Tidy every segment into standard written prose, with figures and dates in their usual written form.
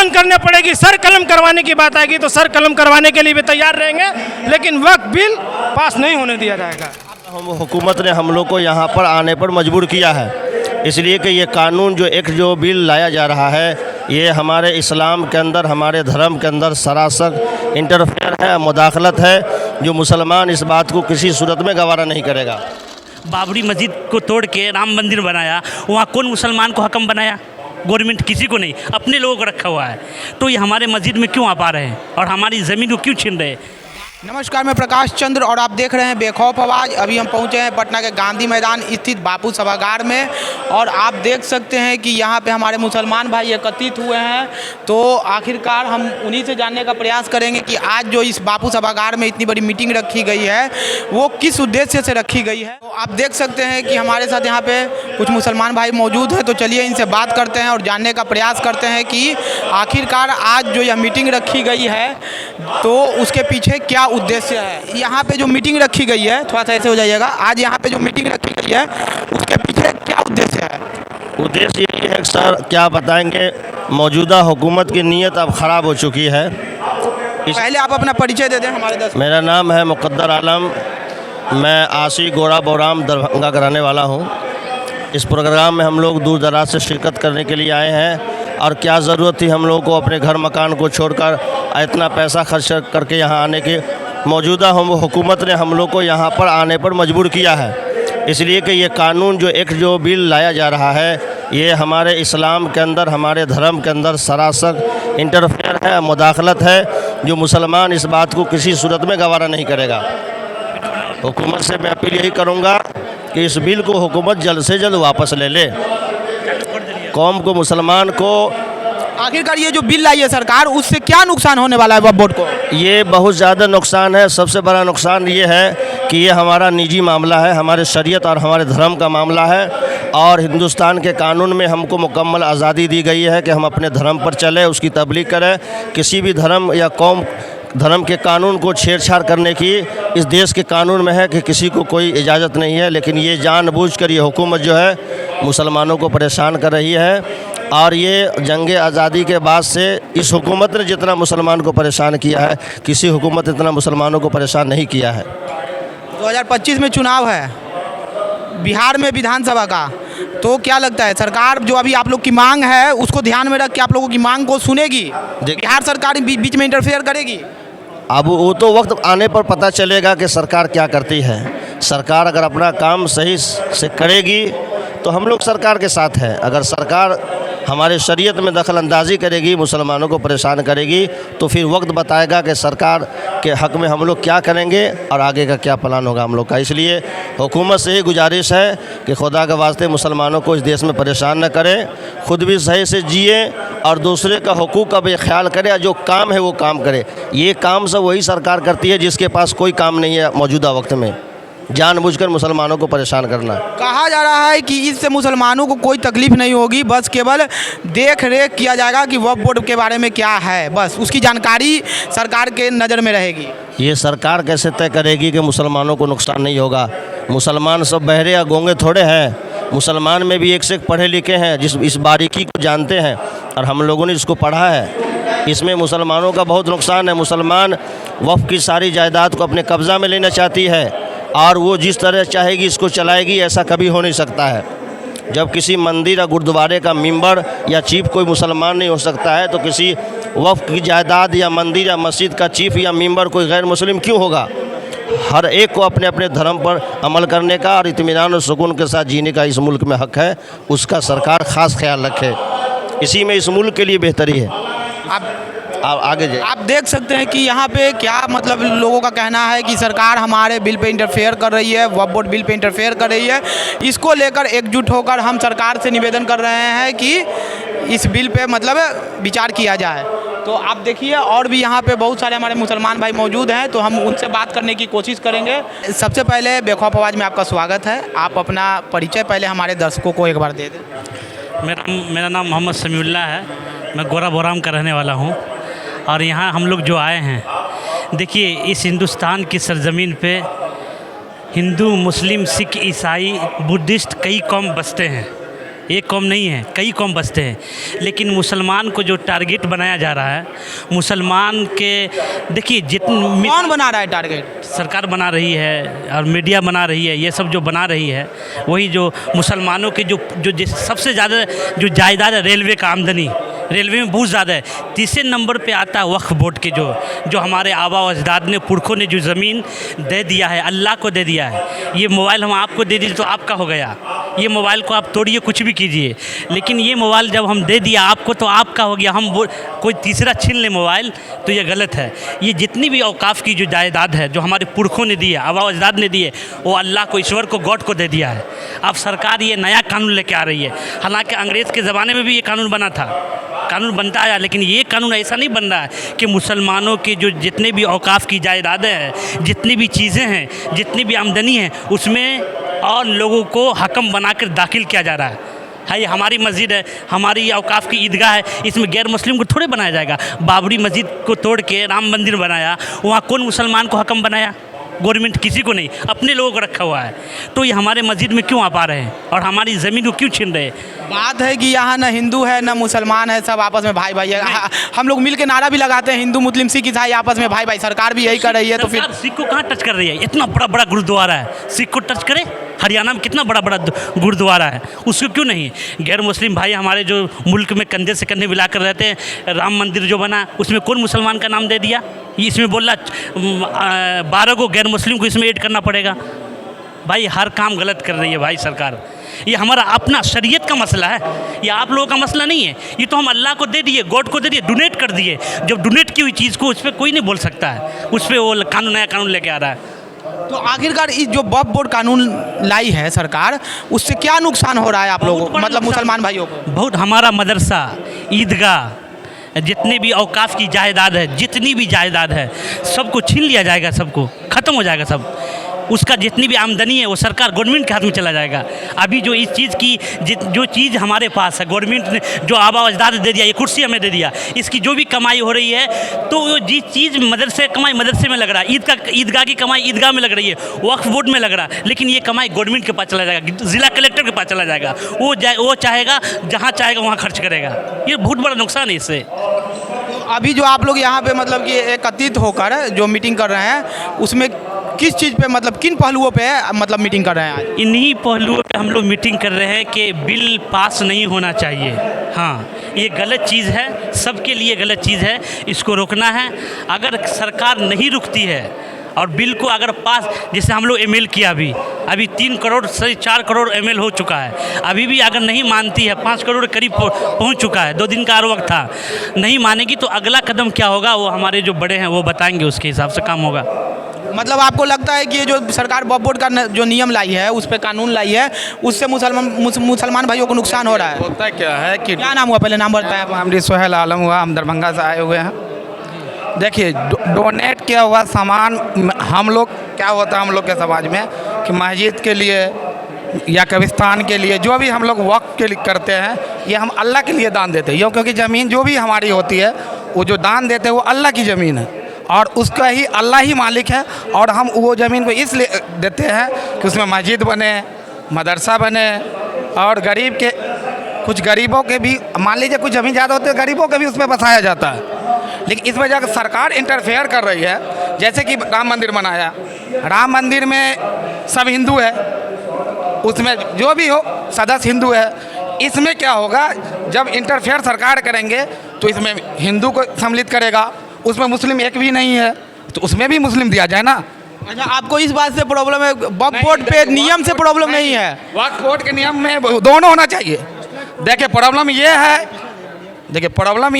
आंदोलन करने पड़ेगी। सर कलम करवाने की बात आएगी तो सर कलम करवाने के लिए भी तैयार रहेंगे, लेकिन वक्फ बिल पास नहीं होने दिया जाएगा। हुकूमत ने हम लोग को यहाँ पर आने पर मजबूर किया है, इसलिए कि ये कानून जो बिल लाया जा रहा है, ये हमारे इस्लाम के अंदर, हमारे धर्म के अंदर सरासर इंटरफेयर है, मुदाखलत है, जो मुसलमान इस बात को किसी सूरत में गवारा नहीं करेगा। बाबरी मस्जिद को तोड़ के राम मंदिर बनाया, वहाँ कौन मुसलमान को हकम बनाया? गवर्नमेंट किसी को नहीं, अपने लोगों को रखा हुआ है। तो ये हमारे मस्जिद में क्यों आ पा रहे हैं और हमारी ज़मीन को क्यों छीन रहे हैं? नमस्कार, मैं प्रकाश चंद्र और आप देख रहे हैं बेखौफ आवाज़। अभी हम पहुंचे हैं पटना के गांधी मैदान स्थित बापू सभागार में और आप देख सकते हैं कि यहां पे हमारे मुसलमान भाई एकत्रित हुए हैं। तो आखिरकार हम उन्हीं से जानने का प्रयास करेंगे कि आज जो इस बापू सभागार में इतनी बड़ी मीटिंग रखी गई है वो किस उद्देश्य से रखी गई है। तो आप देख सकते हैं कि हमारे साथ यहाँ पर कुछ मुसलमान भाई मौजूद हैं। तो चलिए इनसे बात करते हैं और जानने का प्रयास करते हैं कि आखिरकार आज जो यह मीटिंग रखी गई है तो उसके पीछे क्या उद्देश्य है। यहाँ पे जो मीटिंग रखी गई है, थोड़ा सा ऐसे हो जाइएगा, आज यहाँ पे जो मीटिंग रखी गई है उसके पीछे क्या उद्देश्य है? उद्देश्य ये है सर, क्या बताएंगे, मौजूदा हुकूमत की नीयत अब ख़राब हो चुकी है। पहले आप अपना परिचय दे दें हमारे दर्शक। मेरा नाम है मुक़द्दर आलम, मैं आशी गोरा बोराम दरभंगा का रहने वाला हूँ। इस प्रोग्राम में हम लोग दूर दराज से शिरकत करने के लिए आए हैं और क्या ज़रूरत थी हम लोगों को अपने घर मकान को छोड़कर इतना पैसा खर्च करके यहाँ आने की। मौजूदा हुकूमत ने हम लोग को यहाँ पर आने पर मजबूर किया है, इसलिए कि ये कानून जो बिल लाया जा रहा है, ये हमारे इस्लाम के अंदर, हमारे धर्म के अंदर सरासर इंटरफेयर है, मुदाखलत है, जो मुसलमान इस बात को किसी सूरत में गवारा नहीं करेगा। हुकूमत से मैं अपील यही करूँगा कि इस बिल को हुकूमत जल्द से जल्द वापस ले ले। कौम को, मुसलमान को, आखिरकार ये जो बिल लाई है सरकार, उससे क्या नुकसान होने वाला है वक्फ बोर्ड को? ये बहुत ज़्यादा नुकसान है। सबसे बड़ा नुकसान ये है कि ये हमारा निजी मामला है, हमारे शरीयत और हमारे धर्म का मामला है और हिंदुस्तान के कानून में हमको मुकम्मल आज़ादी दी गई है कि हम अपने धर्म पर चलें, उसकी तबलीग करें। किसी भी धर्म या कौम धर्म के कानून को छेड़छाड़ करने की इस देश के कानून में है कि किसी को कोई इजाज़त नहीं है। लेकिन ये जानबूझकर ये हुकूमत जो है मुसलमानों को परेशान कर रही है और ये जंग आज़ादी के बाद से इस हुकूमत ने जितना मुसलमान को परेशान किया है, किसी हुकूमत ने इतना मुसलमानों को परेशान नहीं किया है। 2025 में चुनाव है बिहार में विधानसभा का, तो क्या लगता है सरकार जो अभी आप लोग की मांग है उसको ध्यान में रख के आप लोगों की मांग को सुनेगी? बिहार सरकार बीच में इंटरफेयर करेगी? अब वो तो वक्त आने पर पता चलेगा कि सरकार क्या करती है। सरकार अगर अपना काम सही से करेगी तो हम लोग सरकार के साथ हैं। अगर सरकार हमारे शरीयत में दखल अंदाज़ी करेगी, मुसलमानों को परेशान करेगी, तो फिर वक्त बताएगा कि सरकार के हक़ में हम लोग क्या करेंगे और आगे का क्या प्लान होगा हम लोग का। इसलिए हुकूमत से ही गुजारिश है कि खुदा के वास्ते मुसलमानों को इस देश में परेशान न करें, ख़ुद भी सही से जिए और दूसरे का हुकूक का भी ख्याल करे, जो काम है वो काम करे। ये काम सब वही सरकार करती है जिसके पास कोई काम नहीं है मौजूदा वक्त में, जानबूझकर मुसलमानों को परेशान करना। कहा जा रहा है कि इससे मुसलमानों को कोई तकलीफ नहीं होगी, बस केवल देख रेख किया जाएगा कि वक्फ बोर्ड के बारे में क्या है, बस उसकी जानकारी सरकार के नज़र में रहेगी। ये सरकार कैसे तय करेगी कि मुसलमानों को नुकसान नहीं होगा? मुसलमान सब बहरे या गूंगे थोड़े हैं। मुसलमान में भी एक से एक पढ़े लिखे हैं, जिस इस बारीकी को जानते हैं और हम लोगों ने इसको पढ़ा है। इसमें मुसलमानों का बहुत नुकसान है। मुसलमान वक्फ की सारी जायदाद को अपने कब्ज़ा में लेना चाहती है और वो जिस तरह चाहेगी इसको चलाएगी, ऐसा कभी हो नहीं सकता है। जब किसी मंदिर या गुरुद्वारे का मेंबर या चीफ कोई मुसलमान नहीं हो सकता है, तो किसी वक्फ की जायदाद या मंदिर या मस्जिद का चीफ या मेंबर कोई गैर मुस्लिम क्यों होगा? हर एक को अपने अपने धर्म पर अमल करने का और इत्मीनान और सुकून के साथ जीने का इस मुल्क में हक़ है, उसका सरकार ख़ास ख्याल रखे। इसी में इस मुल्क के लिए बेहतरी है। आप आगे जाइए। आप देख सकते हैं कि यहाँ पे क्या मतलब लोगों का कहना है कि सरकार हमारे बिल पे इंटरफेयर कर रही है, वक्फ बोर्ड बिल पे इंटरफेयर कर रही है। इसको लेकर एकजुट होकर हम सरकार से निवेदन कर रहे हैं कि इस बिल पे मतलब विचार किया जाए। तो आप देखिए और भी यहाँ पे बहुत सारे हमारे मुसलमान भाई मौजूद हैं, तो हम उनसे बात करने की कोशिश करेंगे। सबसे पहले बेखौफ आवाज़ में आपका स्वागत है। आप अपना परिचय पहले हमारे दर्शकों को एक बार दे दें। मेरा नाम मोहम्मद समीउल्लाह है, मैं गोरा बोराम का रहने वाला हूँ और यहाँ हम लोग जो आए हैं, देखिए इस हिंदुस्तान की सरज़मीन पे हिंदू, मुस्लिम, सिख, ईसाई, बुद्धिस्ट कई कौम बसते हैं। एक कौम नहीं है, कई कौम बसते हैं। लेकिन मुसलमान को जो टारगेट बनाया जा रहा है, मुसलमान के देखिए जितने कौन बना रहा है टारगेट? सरकार बना रही है और मीडिया बना रही है, ये सब जो बना रही है वही जो मुसलमानों के जो सबसे ज़्यादा जो जायदाद है, रेलवे का आमदनी, रेलवे में बहुत ज़्यादा है। तीसरे नंबर पे आता है वक्फ बोर्ड के जो हमारे आबा व अजदाद ने, पुरखों ने जो ज़मीन दे दिया है, अल्लाह को दे दिया है। ये मोबाइल हम आपको दे दिए तो आपका हो गया, ये मोबाइल को आप तोड़िए, कुछ भी कीजिए, लेकिन ये मोबाइल जब हम दे दिया आपको तो आपका हो गया। हम कोई तीसरा छीन ले मोबाइल तो ये गलत है। ये जितनी भी औकाफ की जो जायदाद है, जो हमारे पुरखों ने दी है, आबा व अजदाद ने दी है, वो अल्लाह को, ईश्वर को, गॉड को दे दिया है। अब सरकार ये नया कानून लेके आ रही है। हालांकि अंग्रेज़ के ज़माने में भी ये कानून बना था, कानून बनता आया, लेकिन ये कानून ऐसा नहीं बन रहा है कि मुसलमानों के जो जितने भी औकाफ की जायदादें हैं, जितनी भी चीज़ें हैं, जितनी भी आमदनी है, उसमें और लोगों को हकम बनाकर दाखिल किया जा रहा है। ये हमारी मस्जिद है, हमारी औकाफ की ईदगाह है, इसमें गैर मुस्लिम को थोड़े बनाया जाएगा। बाबरी मस्जिद को तोड़ के राम मंदिर बनाया, वहाँ कौन मुसलमान को हकम बनाया? गवर्नमेंट किसी को नहीं, अपने लोगों को रखा हुआ है। तो ये हमारे मस्जिद में क्यों आ पा रहे हैं और हमारी ज़मीन को क्यों छीन रहे हैं? बात है कि यहाँ ना हिंदू है ना मुसलमान है, सब आपस में भाई भाई है। हम लोग मिल के नारा भी लगाते हैं, हिंदू मुस्लिम सिख ईसाई आपस में भाई भाई। सरकार भी यही कर रही है, तो फिर सिख को कहाँ टच कर रही है? इतना बड़ा बड़ा गुरुद्वारा है, सिख को टच करे? हरियाणा में कितना बड़ा बड़ा गुरुद्वारा है, उसको क्यों नहीं? गैर मुस्लिम भाई हमारे जो मुल्क में कंधे से कंधे मिलाकर रहते हैं, राम मंदिर जो बना उसमें कौन मुसलमान का नाम दे दिया? इसमें बोला 12 को गैर मुस्लिम को इसमें ऐड करना पड़ेगा। भाई हर काम गलत कर रही है भाई सरकार। ये हमारा अपना शरीयत का मसला है, ये आप लोगों का मसला नहीं है। ये तो हम अल्लाह को दे दिए, गॉड को दे दिए, डोनेट कर दिए। जब डोनेट की हुई चीज़ को उस पर कोई नहीं बोल सकता है, उस पर वो कानून, नया कानून लेके आ रहा है। तो आखिरकार इस जो वक्फ बोर्ड कानून लाई है सरकार, उससे क्या नुकसान हो रहा है आप लोगों को, मतलब मुसलमान भाइयों को? बहुत, हमारा मदरसा, ईदगाह, जितने भी औकाफ की जायदाद है, जितनी भी जायदाद है, सबको छीन लिया जाएगा, सबको ख़त्म हो जाएगा सब। उसका जितनी भी आमदनी है वो सरकार, गवर्नमेंट के हाथ में चला जाएगा। अभी जो इस चीज़ की जो चीज़ हमारे पास है, गवर्नमेंट ने जो आबा अजदाद दे दिया, ये कुर्सी हमें दे दिया, इसकी जो भी कमाई हो रही है, तो वो जिस चीज़ मदरसे कमाई मदरसे में लग रहा है, ईदगाह की कमाई ईदगाह में लग रही है, वक्फ बोर्ड में लग रहा है, लेकिन ये कमाई गवर्नमेंट के पास चला जाएगा, ज़िला कलेक्टर के पास चला जाएगा। वो चाहेगा जहाँ चाहेगा वहाँ खर्च करेगा। ये बहुत बड़ा नुकसान है इससे। अभी जो आप लोग यहाँ पे मतलब कि एकत्रित होकर जो मीटिंग कर रहे हैं, उसमें किस चीज़ पे, मतलब किन पहलुओं पे मतलब मीटिंग कर रहे हैं आज? इन्हीं पहलुओं पे हम लोग मीटिंग कर रहे हैं कि बिल पास नहीं होना चाहिए। हाँ, ये गलत चीज़ है, सबके लिए गलत चीज़ है, इसको रोकना है। अगर सरकार नहीं रुकती है और बिल को अगर पास, जैसे हम लोग एमएल किया, अभी 3 करोड़ से 4 करोड़ एमएल हो चुका है, अभी भी अगर नहीं मानती है, 5 करोड़ करीब पहुंच चुका है, 2 दिन का और वक्त था, नहीं मानेगी तो अगला कदम क्या होगा वो हमारे जो बड़े हैं वो बताएंगे, उसके हिसाब से काम होगा। मतलब आपको लगता है कि ये जो सरकार वक्फ बोर्ड का जो नियम लाई है, उस पर कानून लाई है, उससे मुसलमान भाइयों को नुकसान हो रहा है? होता क्या है कि क्या नाम हुआ, पहले नाम बताएं आप। हमारी सोहेल आलम हुआ, हम दरभंगा से आए हुए हैं। देखिए, डोनेट किया हुआ सामान हम लोग, क्या होता है हम लोग के समाज में कि मस्जिद के लिए या कब्रिस्तान के लिए जो भी हम लोग वक्फ के लिए करते हैं, ये हम अल्लाह के लिए दान देते हैं। यो क्योंकि ज़मीन जो भी हमारी होती है, वो जो दान देते हैं वो अल्लाह की ज़मीन है और उसका ही अल्लाह ही मालिक है। और हम वो ज़मीन को इसलिए देते हैं कि उसमें मस्जिद बने, मदरसा बने, और गरीब के, कुछ गरीबों के भी, मान लीजिए कुछ ज़मीन ज़्यादा होती है, गरीबों के भी उसमें बसाया जाता है। लेकिन इस वजह से सरकार इंटरफेयर कर रही है। जैसे कि राम मंदिर बनाया, राम मंदिर में सब हिंदू है, उसमें जो भी हो सदस्य हिंदू है। इसमें क्या होगा, जब इंटरफेयर सरकार करेंगे तो इसमें हिंदू को सम्मिलित करेगा, उसमें मुस्लिम एक भी नहीं है तो उसमें भी मुस्लिम दिया जाए ना। अच्छा, आपको इस बात से प्रॉब्लम है, वक्फ बोर्ड पे नियम से प्रॉब्लम नहीं है? वक्फ बोर्ड के नियम में दोनों होना चाहिए। देखिए प्रॉब्लम ये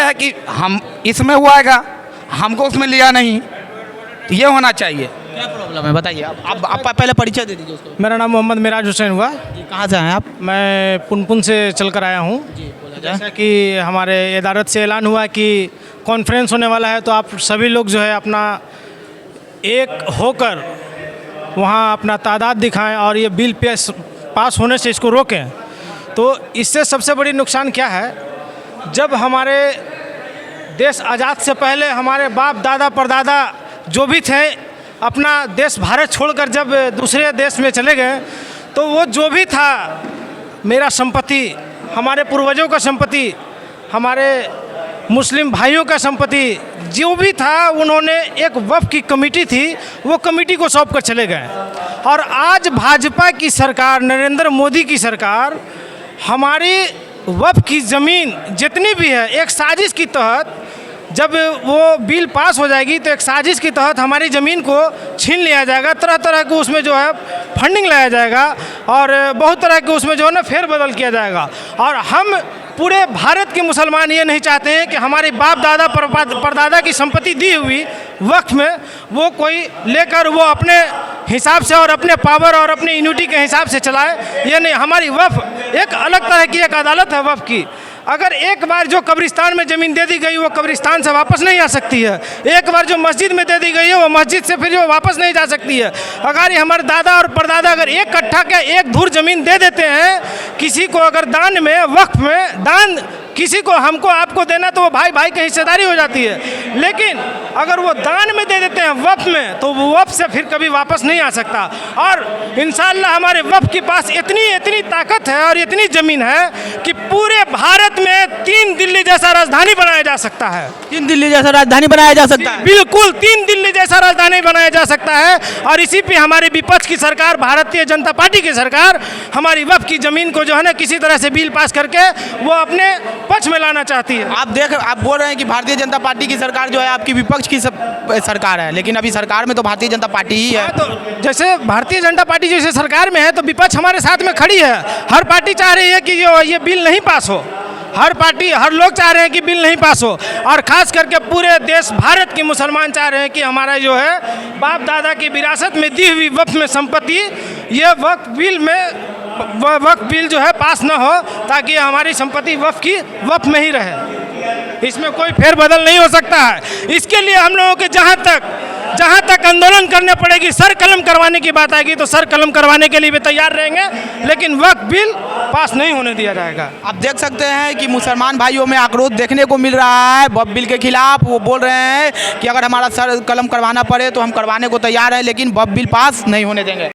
है कि हम इसमें हुआएगा, हमको उसमें लिया नहीं, ये होना चाहिए। क्या प्रॉब्लम है बताइए आप पहले परिचय दे दीजिए उसको। मेरा नाम मोहम्मद मिराज हुसैन हुआ। कहाँ से हैं आप? मैं पुनपुन से चल कर आया हूँ। जैसा कि हमारे इदारत से ऐलान हुआ कि कॉन्फ्रेंस होने वाला है, तो आप सभी लोग जो है अपना एक होकर वहाँ अपना तादाद दिखाएं और ये बिल पास होने से इसको रोकें। तो इससे सबसे बड़ी नुकसान क्या है, जब हमारे देश आज़ाद से पहले हमारे बाप दादा परदादा जो भी थे, अपना देश भारत छोड़कर जब दूसरे देश में चले गए, तो वो जो भी था, मेरा संपत्ति हमारे पूर्वजों का संपत्ति, हमारे मुस्लिम भाइयों का संपत्ति जो भी था, उन्होंने एक वक्फ की कमेटी थी, वो कमेटी को सौंप कर चले गए। और आज भाजपा की सरकार, नरेंद्र मोदी की सरकार, हमारी वक्फ की ज़मीन जितनी भी है, एक साजिश के तहत जब वो बिल पास हो जाएगी तो एक साजिश के तहत हमारी ज़मीन को छीन लिया जाएगा। तरह तरह के उसमें जो है फंडिंग लाया जाएगा और बहुत तरह के उसमें जो है ना फेरबदल किया जाएगा। और हम पूरे भारत के मुसलमान ये नहीं चाहते हैं कि हमारे बाप दादा परदादा की संपत्ति दी हुई वक्फ में वो कोई लेकर वो अपने हिसाब से और अपने पावर और अपने यूनिटी के हिसाब से चलाए। ये नहीं, हमारी वक्फ एक अलग तरह की एक अदालत है वक्फ की। अगर एक बार जो कब्रिस्तान में ज़मीन दे दी गई वो कब्रिस्तान से वापस नहीं आ सकती है। एक बार जो मस्जिद में दे दी गई है वो मस्जिद से फिर जो वापस नहीं जा सकती है। अगर ये हमारे दादा और परदादा अगर एक कट्ठा का एक धूर ज़मीन दे देते हैं किसी को, अगर दान में, वक्फ में दान किसी को, हमको आपको देना तो वो भाई भाई की हिस्सेदारी हो जाती है। लेकिन अगर वो दान में दे देते हैं वक्फ में, तो वो वक्फ से फिर कभी वापस नहीं आ सकता। और इंशाअल्लाह हमारे वक्फ के पास इतनी ताकत है और इतनी ज़मीन है कि पूरे भारत में 3 दिल्ली जैसा राजधानी बनाया जा सकता है। 3 दिल्ली जैसा राजधानी बनाया जा सकता है। बिल्कुल 3 दिल्ली जैसा राजधानी बनाया जा सकता है। और इसी पे हमारी विपक्ष की सरकार, भारतीय जनता पार्टी की सरकार, हमारी वक्फ की ज़मीन को जो है ना किसी तरह से बिल पास करके वो अपने पक्ष में लाना चाहती है। आप बोल रहे हैं कि भारतीय जनता पार्टी की सरकार जो है आपकी विपक्ष की सरकार है, लेकिन अभी सरकार में तो भारतीय जनता पार्टी ही है। तो जैसे भारतीय जनता पार्टी जैसे सरकार में है तो विपक्ष हमारे साथ में खड़ी है। हर पार्टी चाह रही है कि ये बिल नहीं पास हो। हर लोग चाह रहे हैं कि बिल नहीं पास हो। और ख़ास करके पूरे देश भारत के मुसलमान चाह रहे हैं कि हमारा जो है बाप दादा की विरासत में दी हुई वक्फ में संपत्ति, ये वक्फ बिल जो है पास ना हो, ताकि हमारी संपत्ति वक्फ में ही रहे। इसमें कोई फेरबदल नहीं हो सकता है। इसके लिए हम लोगों के जहाँ तक आंदोलन करने पड़ेगी, सर कलम करवाने की बात आएगी तो सर कलम करवाने के लिए भी तैयार रहेंगे, लेकिन वक्फ बिल पास नहीं होने दिया जाएगा। आप देख सकते हैं कि मुसलमान भाइयों में आक्रोश देखने को मिल रहा है वक्फ बिल के खिलाफ। वो बोल रहे हैं कि अगर हमारा सर कलम करवाना पड़े तो हम करवाने को तैयार हैं, लेकिन वक्फ बिल पास नहीं होने देंगे।